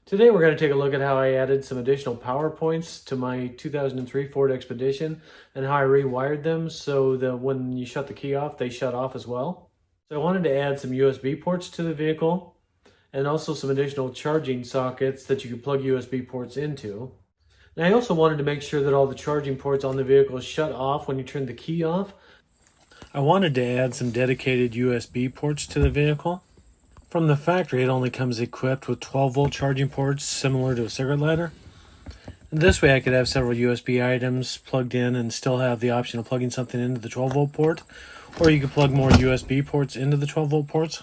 Today we're going to take a look at how I added some additional power points to my 2003 Ford Expedition and how I rewired them so that when you shut the key off, they shut off as well. So I wanted to add some USB ports to the vehicle and also some additional charging sockets that you could plug USB ports into. And I also wanted to make sure that all the charging ports on the vehicle shut off when you turn the key off. I wanted to add some dedicated USB ports to the vehicle. From the factory, it only comes equipped with 12-volt charging ports similar to a cigarette lighter. And this way I could have several USB items plugged in and still have the option of plugging something into the 12-volt port, or you could plug more USB ports into the 12-volt ports.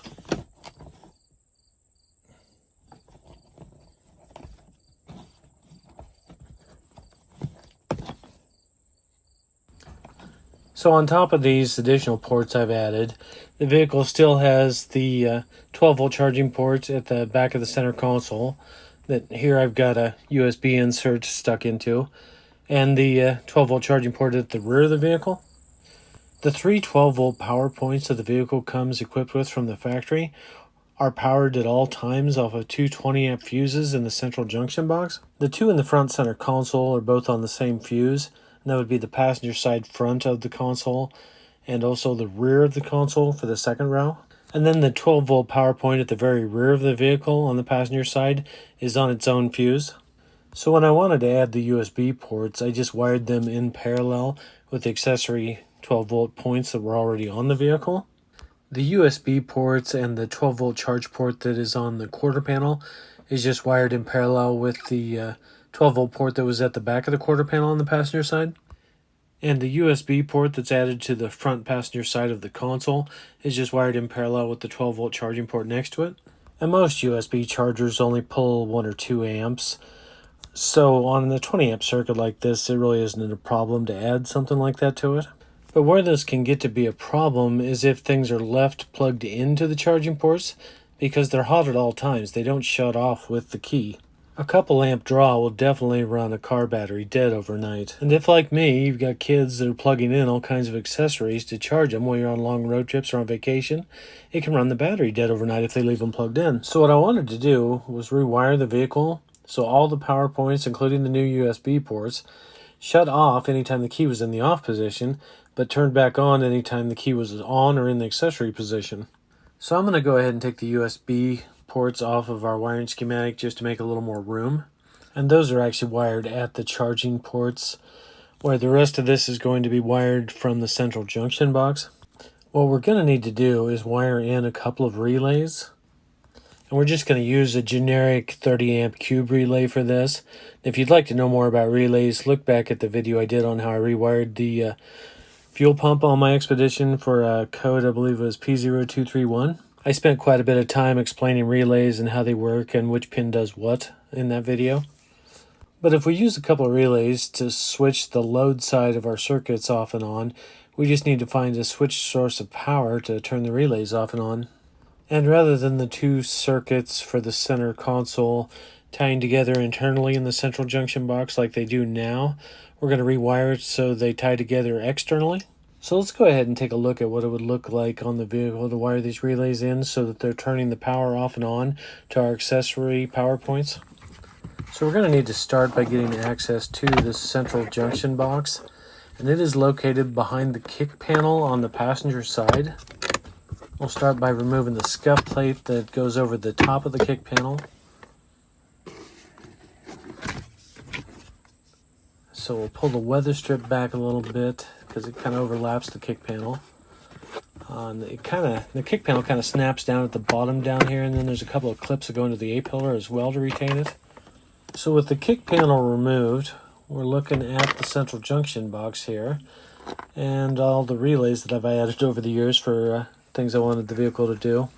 So on top of these additional ports I've added, the vehicle still has the 12-volt charging port at the back of the center console that here I've got a USB insert stuck into, and the 12-volt charging port at the rear of the vehicle. The three 12-volt power points that the vehicle comes equipped with from the factory are powered at all times off of two 20-amp fuses in the central junction box. The two in the front center console are both on the same fuse, and that would be the passenger side front of the console and also the rear of the console for the second row. And then the 12-volt power point at the very rear of the vehicle on the passenger side is on its own fuse. So when I wanted to add the USB ports, I just wired them in parallel with the accessory 12-volt points that were already on the vehicle. The USB ports and the 12-volt charge port that is on the quarter panel is just wired in parallel with the 12-volt port that was at the back of the quarter panel on the passenger side. And the USB port that's added to the front passenger side of the console is just wired in parallel with the 12-volt charging port next to it. And most USB chargers only pull 1 or 2 amps. So on a 20-amp circuit like this, it really isn't a problem to add something like that to it. But where this can get to be a problem is if things are left plugged into the charging ports, because they're hot at all times. They don't shut off with the key. A couple amp draw will definitely run a car battery dead overnight. And if, like me, you've got kids that are plugging in all kinds of accessories to charge them while you're on long road trips or on vacation, it can run the battery dead overnight if they leave them plugged in. So what I wanted to do was rewire the vehicle so all the power points, including the new USB ports, shut off anytime the key was in the off position, but turned back on anytime the key was on or in the accessory position. So I'm going to go ahead and take the USB ports off of our wiring schematic just to make a little more room. And those are actually wired at the charging ports, where the rest of this is going to be wired from the central junction box. What we're going to need to do is wire in a couple of relays. And we're just going to use a generic 30 amp cube relay for this. If you'd like to know more about relays, look back at the video I did on how I rewired the fuel pump on my Expedition for a code, I believe it was P0231. I spent quite a bit of time explaining relays and how they work and which pin does what in that video. But if we use a couple of relays to switch the load side of our circuits off and on, we just need to find a switch source of power to turn the relays off and on. And rather than the two circuits for the center console tying together internally in the central junction box like they do now, we're going to rewire it so they tie together externally. So let's go ahead and take a look at what it would look like on the vehicle to wire these relays in so that they're turning the power off and on to our accessory power points. So we're going to need to start by getting access to the central junction box, and it is located behind the kick panel on the passenger side. We'll start by removing the scuff plate that goes over the top of the kick panel. So we'll pull the weather strip back a little bit because it kind of overlaps the kick panel. The kick panel kind of snaps down at the bottom down here, and then there's a couple of clips that go into the A-pillar as well to retain it. So with the kick panel removed, we're looking at the central junction box here and all the relays that I've added over the years for things I wanted the vehicle to do.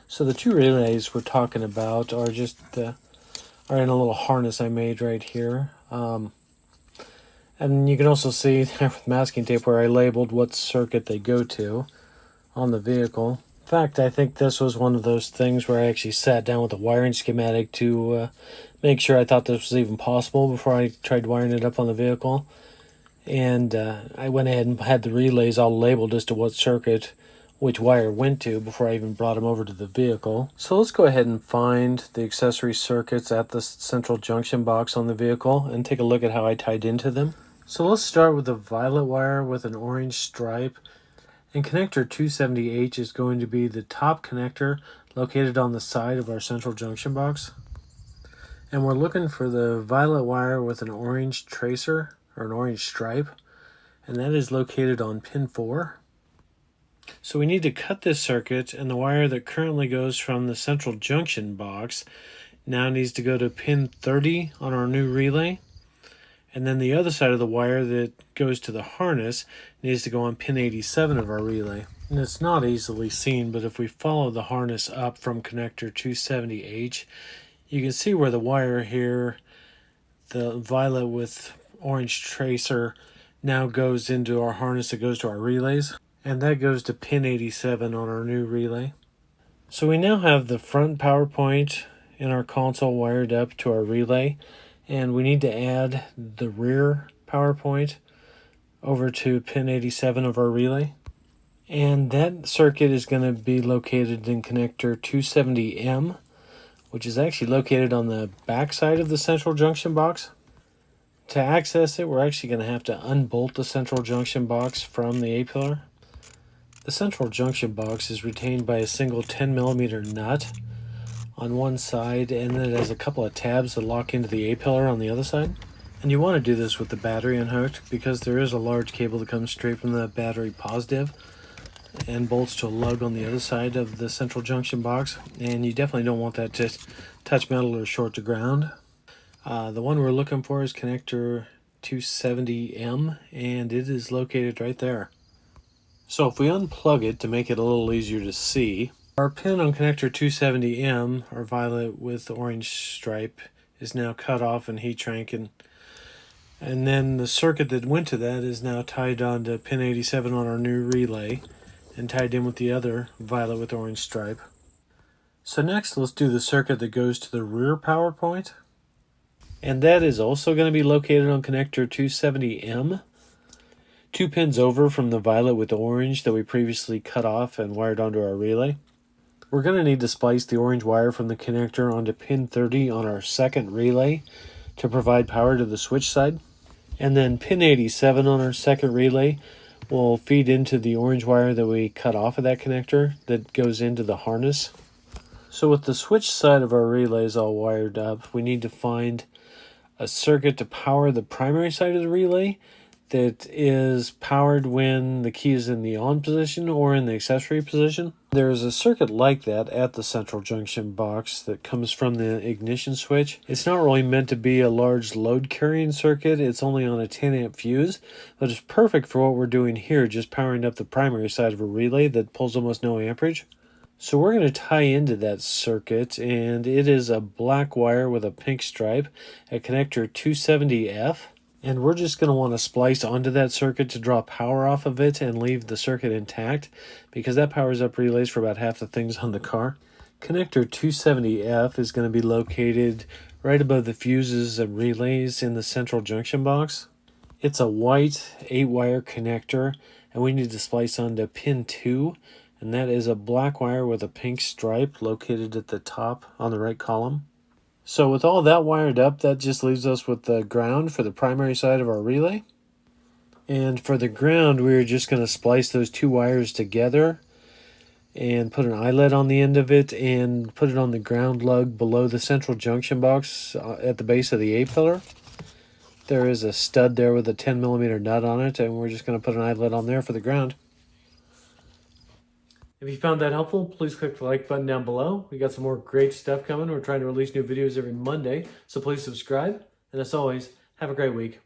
So the two relays we're talking about are are in a little harness I made right here. And you can also see there with masking tape where I labeled what circuit they go to on the vehicle. In fact, I think this was one of those things where I actually sat down with a wiring schematic to make sure I thought this was even possible before I tried wiring it up on the vehicle. And I went ahead and had the relays all labeled as to what circuit which wire went to before I even brought them over to the vehicle. So let's go ahead and find the accessory circuits at the central junction box on the vehicle and take a look at how I tied into them. So let's start with the violet wire with an orange stripe. And connector 270H is going to be the top connector located on the side of our central junction box. And we're looking for the violet wire with an orange tracer or an orange stripe, and that is located on pin 4. So we need to cut this circuit, and the wire that currently goes from the central junction box now needs to go to pin 30 on our new relay. And then the other side of the wire that goes to the harness needs to go on pin 87 of our relay. And it's not easily seen, but if we follow the harness up from connector 270H, you can see where the wire here, the violet with orange tracer, now goes into our harness that goes to our relays. And that goes to pin 87 on our new relay. So we now have the front power point in our console wired up to our relay. And we need to add the rear power point over to pin 87 of our relay. And that circuit is going to be located in connector 270M, which is actually located on the back side of the central junction box. To access it, we're actually going to have to unbolt the central junction box from the A-pillar. The central junction box is retained by a single 10mm nut on one side, and then it has a couple of tabs that lock into the A-pillar on the other side. And you want to do this with the battery unhooked because there is a large cable that comes straight from the battery positive and bolts to a lug on the other side of the central junction box, and you definitely don't want that to touch metal or short to ground. The one we're looking for is connector 270M, and it is located right there. So if we unplug it to make it a little easier to see, our pin on connector 270M, our violet with orange stripe, is now cut off and heat shrinking. And then the circuit that went to that is now tied onto pin 87 on our new relay and tied in with the other violet with orange stripe. So next let's do the circuit that goes to the rear power point. And that is also going to be located on connector 270M. 2 pins over from the violet with orange that we previously cut off and wired onto our relay. We're going to need to splice the orange wire from the connector onto pin 30 on our second relay to provide power to the switch side. And then pin 87 on our second relay will feed into the orange wire that we cut off of that connector that goes into the harness. So with the switch side of our relays all wired up, we need to find a circuit to power the primary side of the relay that is powered when the key is in the on position or in the accessory position. There is a circuit like that at the central junction box that comes from the ignition switch. It's not really meant to be a large load carrying circuit. It's only on a 10 amp fuse, but it's perfect for what we're doing here, just powering up the primary side of a relay that pulls almost no amperage. So we're going to tie into that circuit, and it is a black wire with a pink stripe at connector 270F. And we're just going to want to splice onto that circuit to draw power off of it and leave the circuit intact, because that powers up relays for about half the things on the car. Connector 270F is going to be located right above the fuses and relays in the central junction box. It's a white 8-wire connector, and we need to splice onto pin 2, and that is a black wire with a pink stripe located at the top on the right column. So with all that wired up, that just leaves us with the ground for the primary side of our relay. And for the ground, we're just going to splice those 2 wires together and put an eyelet on the end of it and put it on the ground lug below the central junction box at the base of the A-pillar. There is a stud there with a 10mm nut on it, and we're just going to put an eyelet on there for the ground. If you found that helpful, please click the like button down below. We got some more great stuff coming. We're trying to release new videos every Monday, so please subscribe. And as always, have a great week.